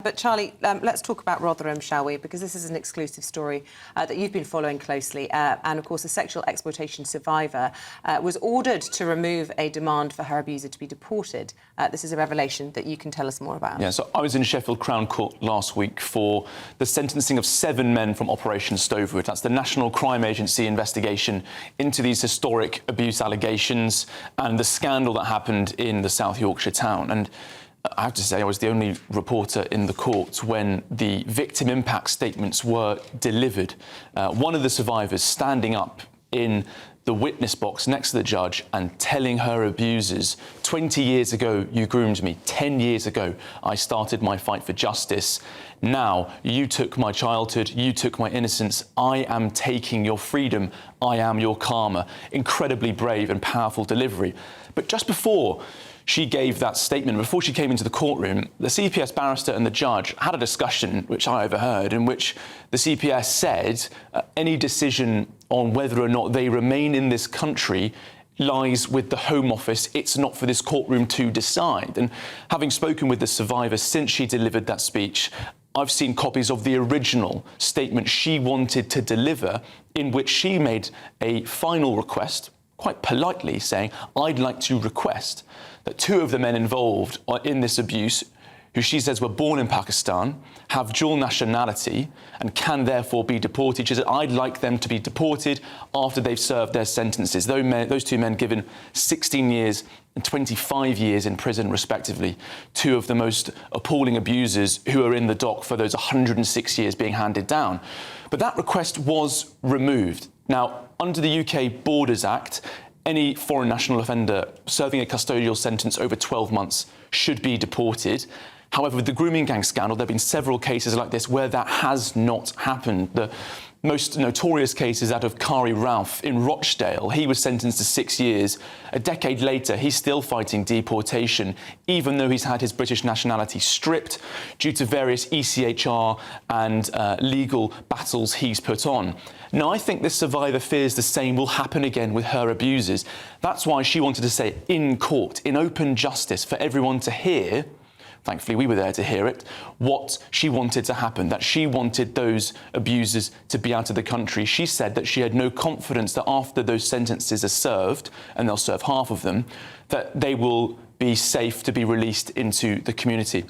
But Charlie, let's talk about Rotherham, shall we? Because this is an exclusive story that you've been following closely. And, of course, a sexual exploitation survivor was ordered to remove a demand for her abuser to be deported. This is a revelation that you can tell us more about. Yeah, so I was in Sheffield Crown Court last week for the sentencing of 7 men from Operation Stovewood. That's the National Crime Agency investigation into these historic abuse allegations and the scandal that happened in the South Yorkshire town. And I have to say, I was the only reporter in the court when the victim impact statements were delivered. One of the survivors standing up in the witness box next to the judge and telling her abusers, 20 years ago, you groomed me. 10 years ago, I started my fight for justice. Now, you took my childhood, you took my innocence. I am taking your freedom. I am your karma. Incredibly brave and powerful delivery. But just before she gave that statement, before she came into the courtroom, the CPS barrister and the judge had a discussion, which I overheard, in which the CPS said any decision on whether or not they remain in this country lies with the Home Office. It's not for this courtroom to decide. And having spoken with the survivor since she delivered that speech, I've seen copies of the original statement she wanted to deliver, in which she made a final request, quite politely saying, I'd like to request that 2 of the men involved in this abuse, who she says were born in Pakistan, have dual nationality and can therefore be deported. She said, I'd like them to be deported after they've served their sentences. Those 2 men given 16 years and 25 years in prison, respectively. 2 of the most appalling abusers who are in the dock for those 106 years being handed down. But that request was removed. Now, under the UK Borders Act, any foreign national offender serving a custodial sentence over 12 months should be deported. However, with the grooming gang scandal, there have been several cases like this where that has not happened. The most notorious case is that of Kari Ralph in Rochdale. He was sentenced to 6 years. A decade later, he's still fighting deportation, even though he's had his British nationality stripped due to various ECHR and legal battles he's put on. Now, I think this survivor fears the same will happen again with her abusers. That's why she wanted to say in court, in open justice, for everyone to hear. Thankfully, we were there to hear it, what she wanted to happen, that she wanted those abusers to be out of the country. She said that she had no confidence that after those sentences are served, and they'll serve half of them, that they will be safe to be released into the community.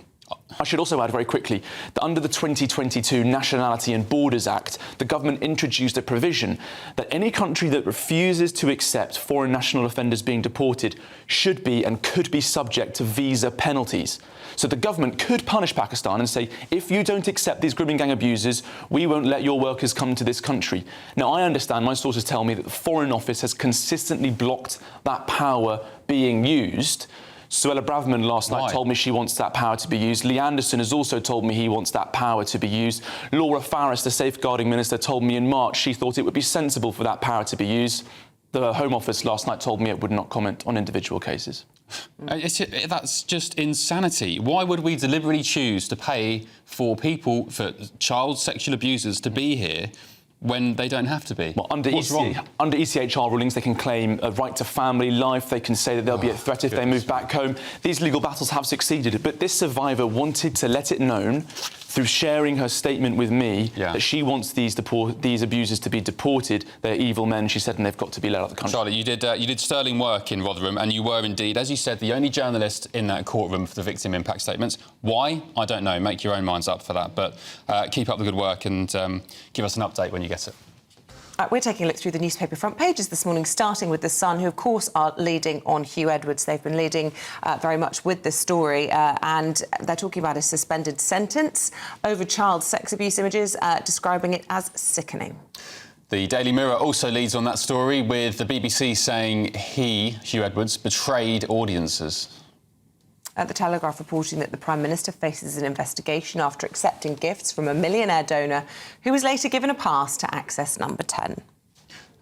I should also add very quickly that under the 2022 Nationality and Borders Act, the government introduced a provision that any country that refuses to accept foreign national offenders being deported should be and could be subject to visa penalties. So the government could punish Pakistan and say, if you don't accept these grooming gang abusers, we won't let your workers come to this country. Now, I understand, my sources tell me that the Foreign Office has consistently blocked that power being used. Suella Braverman last night told me she wants that power to be used. Lee Anderson has also told me he wants that power to be used. Laura Farris, the safeguarding minister, told me in March she thought it would be sensible for that power to be used. The Home Office last night told me it would not comment on individual cases. That's just insanity. Why would we deliberately choose to pay for child sexual abusers to be here when they don't have to be? Well, under ECHR rulings, they can claim a right to family life. They can say that they'll be a threat if they move back home. These legal battles have succeeded, but this survivor wanted to let it known through sharing her statement with me that she wants these abusers to be deported. They're evil men, she said, and they've got to be let out of the country. Charlie, you did sterling work in Rotherham, and you were indeed, as you said, the only journalist in that courtroom for the victim impact statements. Why? I don't know. Make your own minds up for that. But keep up the good work and give us an update when you get it. We're taking a look through the newspaper front pages this morning, starting with The Sun, who, of course, are leading on Huw Edwards. They've been leading very much with this story, and they're talking about a suspended sentence over child sex abuse images, describing it as sickening. The Daily Mirror also leads on that story, with the BBC saying Huw Edwards, betrayed audiences. The Telegraph reporting that the Prime Minister faces an investigation after accepting gifts from a millionaire donor who was later given a pass to access number 10.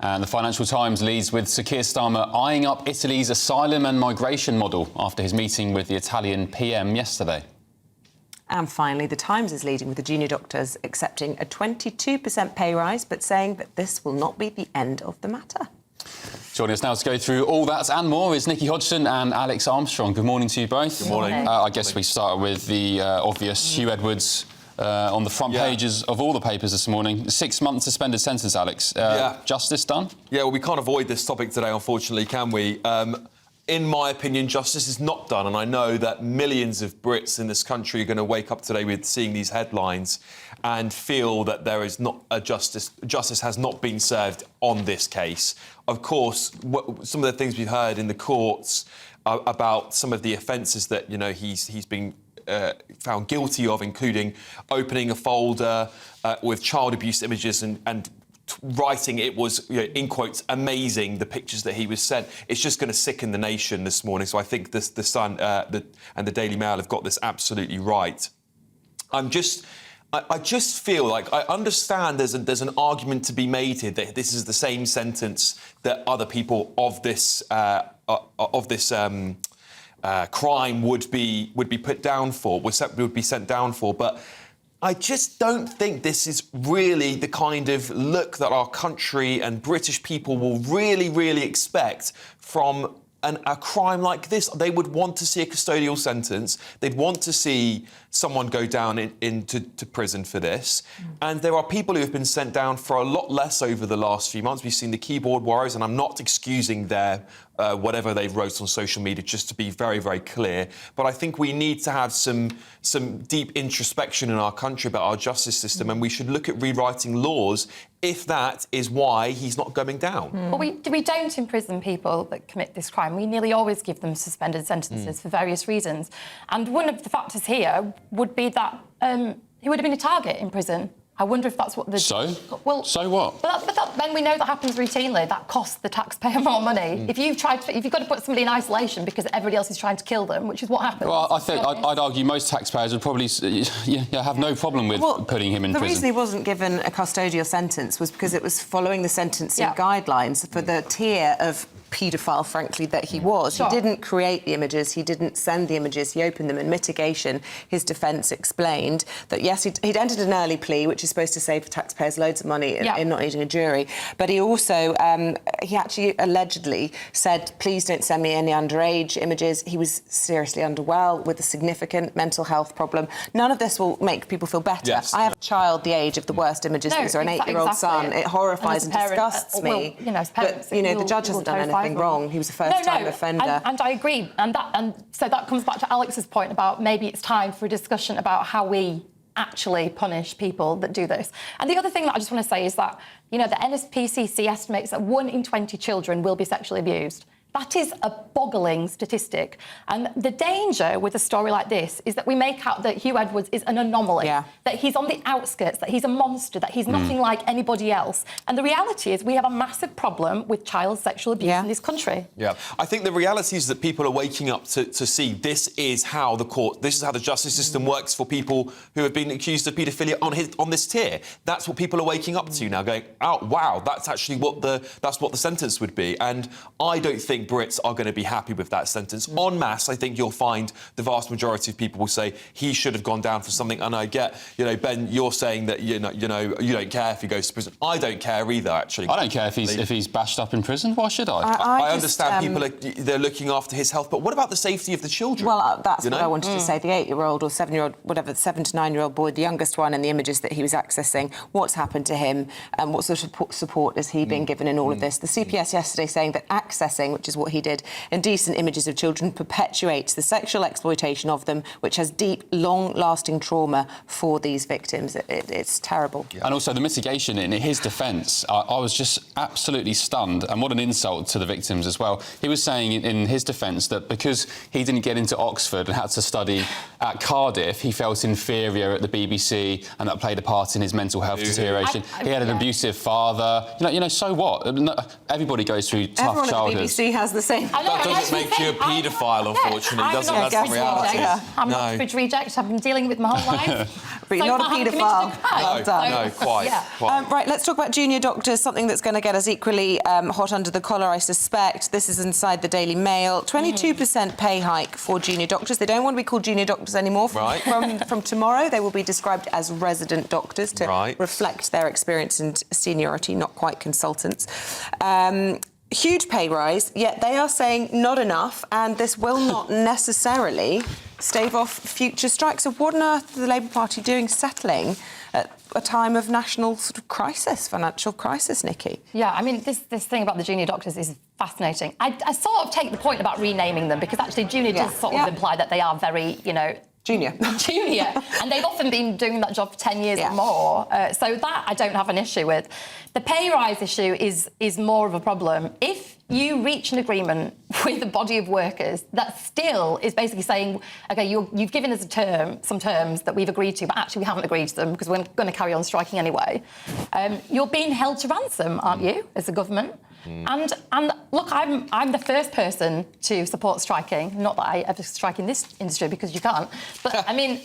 And the Financial Times leads with Sir Keir Starmer eyeing up Italy's asylum and migration model after his meeting with the Italian PM yesterday. And finally, the Times is leading with the junior doctors accepting a 22% pay rise, but saying that this will not be the end of the matter. Joining us now to go through all that and more is Nikki Hodgson and Alex Armstrong. Good morning to you both. Good morning. I guess we start with the obvious Huw Edwards on the front pages of all the papers this morning. 6-month suspended sentence, Alex. Justice done? Yeah, well, we can't avoid this topic today, unfortunately, can we? In my opinion, justice is not done, and I know that millions of Brits in this country are going to wake up today with seeing these headlines and feel that there is not a justice has not been served on this case. Of course, some of the things we've heard in the courts about some of the offences that he's been found guilty of, including opening a folder with child abuse images and writing it was, in quotes, amazing, the pictures that he was sent. It's just going to sicken the nation this morning. So I think the Sun and the Daily Mail have got this absolutely right. I just feel like I understand there's an argument to be made here that this is the same sentence that other people of this crime would be put down for, would be sent down for, but I just don't think this is really the kind of look that our country and British people will really, really expect from a crime like this. They would want to see a custodial sentence. They'd want to see someone go down into prison for this. And there are people who have been sent down for a lot less over the last few months. We've seen the keyboard warriors, and I'm not excusing their whatever they've wrote on social media, just to be very, very clear. But I think we need to have some deep introspection in our country about our justice system, and we should look at rewriting laws if that is why he's not going down. Well, we don't imprison people that commit this crime. We nearly always give them suspended sentences for various reasons. And one of the factors here would be that he would have been a target in prison. I wonder if that's what the... So? Well, so what? But then we know that happens routinely. That costs the taxpayer more money. If you've got to put somebody in isolation because everybody else is trying to kill them, which is what happens. Well, I think I'd argue most taxpayers would probably have no problem with putting him in prison. The reason he wasn't given a custodial sentence was because it was following the sentencing guidelines for the tier of paedophile, frankly, that he was. Sure. He didn't create the images, he didn't send the images, he opened them. In mitigation, his defence explained that, yes, he'd entered an early plea, which is supposed to save taxpayers loads of money in not needing a jury, but he also, he actually allegedly said, please don't send me any underage images. He was seriously underwell with a significant mental health problem. None of this will make people feel better. Yes. I have a child the age of the worst images. These are an 8-year-old son. It horrifies and disgusts me. Parents, but, the judge hasn't done anything wrong. He was a first-time offender. And I agree. And so that comes back to Alex's point about maybe it's time for a discussion about how we actually punish people that do this. And the other thing that I just want to say is that, the NSPCC estimates that 1 in 20 children will be sexually abused. That is a boggling statistic. And the danger with a story like this is that we make out that Huw Edwards is an anomaly, that he's on the outskirts, that he's a monster, that he's nothing like anybody else. And the reality is we have a massive problem with child sexual abuse in this country. Yeah, I think the reality is that people are waking up to see this is how the justice system works for people who have been accused of paedophilia on this tier. That's what people are waking up to now, going, oh, wow, that's actually what the sentence would be. And I don't think Brits are going to be happy with that sentence. En masse, I think you'll find the vast majority of people will say he should have gone down for something. And I get, Ben, you're saying that you don't care if he goes to prison. I don't care either, actually. I don't care if he's bashed up in prison. Why should I? I understand people they're looking after his health, but what about the safety of the children? Well, that's what I wanted to say. The 8-year-old or 7-year-old, whatever, the 7 to 9-year-old boy, the youngest one, and the images that he was accessing. What's happened to him? And what sort of support is he being given in all of this? The CPS yesterday saying that accessing, which is what he did, indecent images of children perpetuates the sexual exploitation of them, which has deep, long-lasting trauma for these victims. It's terrible. Yeah. And also the mitigation in his defence, I was just absolutely stunned, and what an insult to the victims as well. He was saying in his defence that because he didn't get into Oxford and had to study at Cardiff, he felt inferior at the BBC, and that played a part in his mental health deterioration. He had an abusive father. So what? Everybody goes through tough childhoods. The BBC has the same. That doesn't make you a paedophile, unfortunately, does it? That's the reality. I'm not a reject. I've been dealing with my whole life. But you're not a paedophile. No, quite. Right, let's talk about junior doctors, something that's going to get us equally hot under the collar, I suspect. This is inside the Daily Mail. 22% pay hike for junior doctors. They don't want to be called junior doctors anymore. From tomorrow, they will be described as resident doctors to reflect their experience and seniority, not quite consultants. Huge pay rise, yet they are saying not enough, and this will not necessarily stave off future strikes. So what on earth are the Labour Party doing settling at a time of national sort of crisis, financial crisis, Nikki? Yeah, I mean, this thing about the junior doctors is fascinating. I sort of take the point about renaming them, because actually junior does sort of imply that they are very, you know... Junior. And they've often been doing that job for 10 years or more. So that I don't have an issue with. The pay rise issue is more of a problem. If you reach an agreement with a body of workers that still is basically saying, OK, you've given us some terms that we've agreed to, but actually we haven't agreed to them because we're going to carry on striking anyway, you're being held to ransom, aren't you, as a government? And look, I'm the first person to support striking. Not that I ever strike in this industry, because you can't. But I mean,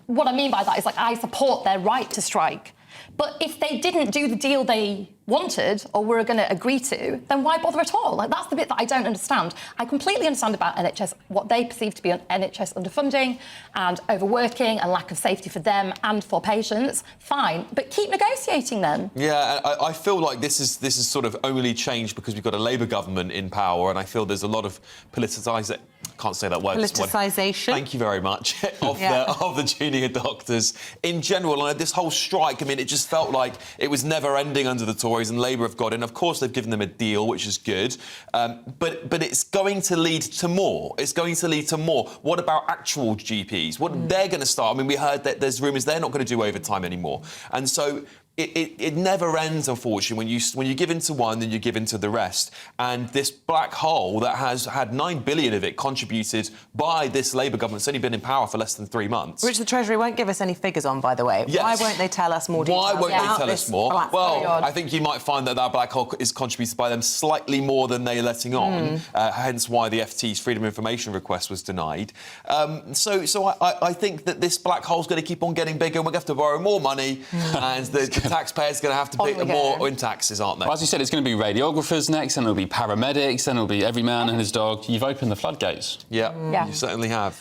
what I mean by that is, like, I support their right to strike. But if they didn't do the deal they wanted or were going to agree to, then why bother at all? Like, that's the bit that I don't understand. I completely understand about NHS, what they perceive to be NHS underfunding and overworking and lack of safety for them and for patients. Fine, but keep negotiating then. Yeah, I feel like this is sort of only changed because we've got a Labour government in power, and I feel there's a lot of politicisation. Can't say that word. Politicisation. Thank you very much. of the junior doctors in general, and this whole strike. I mean, it just felt like it was never ending under the Tories, and Labour have got in. Of course, they've given them a deal, which is good, but it's going to lead to more. It's going to lead to more. What about actual GPs? What they're going to start? I mean, we heard that there's rumours they're not going to do overtime anymore, and so. It never ends, unfortunately. When you give in to one, then you give in to the rest. And this black hole that has had 9 billion of it contributed by this Labour government, it's only been in power for less than 3 months. Which the Treasury won't give us any figures on, by the way. Yes. Why won't they tell us more details? Why won't they tell us more? Well, I think you might find that black hole is contributed by them slightly more than they're letting on, hence why the FT's Freedom of Information request was denied. So I think that this black hole's going to keep on getting bigger, and we're going to have to borrow more money, and the taxpayers are going to have to pay more in taxes, aren't they? Well, as you said, it's going to be radiographers next, and it'll be paramedics, and it'll be every man and his dog. You've opened the floodgates. Yeah, you certainly have.